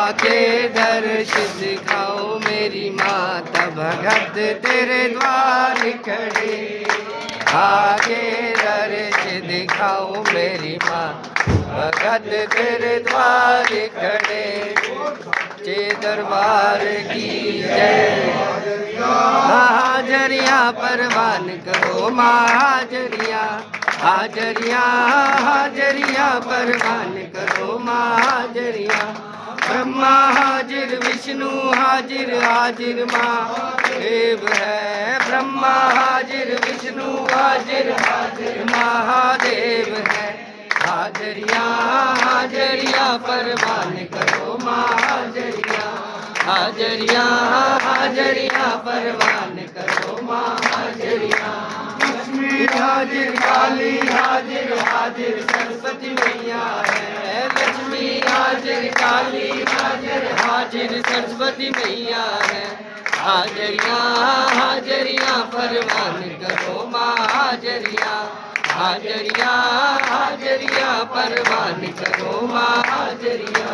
आके दर्श दिखाओ मेरी माता, भगत तेरे द्वार खड़े। आके दर्श दिखाओ मेरी माँ, भगत तेरे द्वार खड़े। चे दरबार की जय। हाजरिया परवान करो माँ, हाजरिया हाजरिया हाजरिया परवान करो माँ, हाजरिया। ब्रह्मा हाजिर विष्णु हाजिर, हाजिर महादेव है। ब्रह्मा हाजिर विष्णु हाजिर, हाजिर महादेव है। हाजरिया हाजरिया परवान करो माँ, हाजरिया हाजरिया हाजरिया परवान करो माँ, हाजरिया। लक्ष्मी हाजिर काली हाजिर, हाजिर सरस्वती मैया है। लक्ष्मी हाजिर काली हाजिर, हाजिर सरस्वती मैया है। हाजरिया हाजरिया परवान करो माँ, हाजरिया हाजरिया हाजरिया परवान करो माँ, हाजरिया।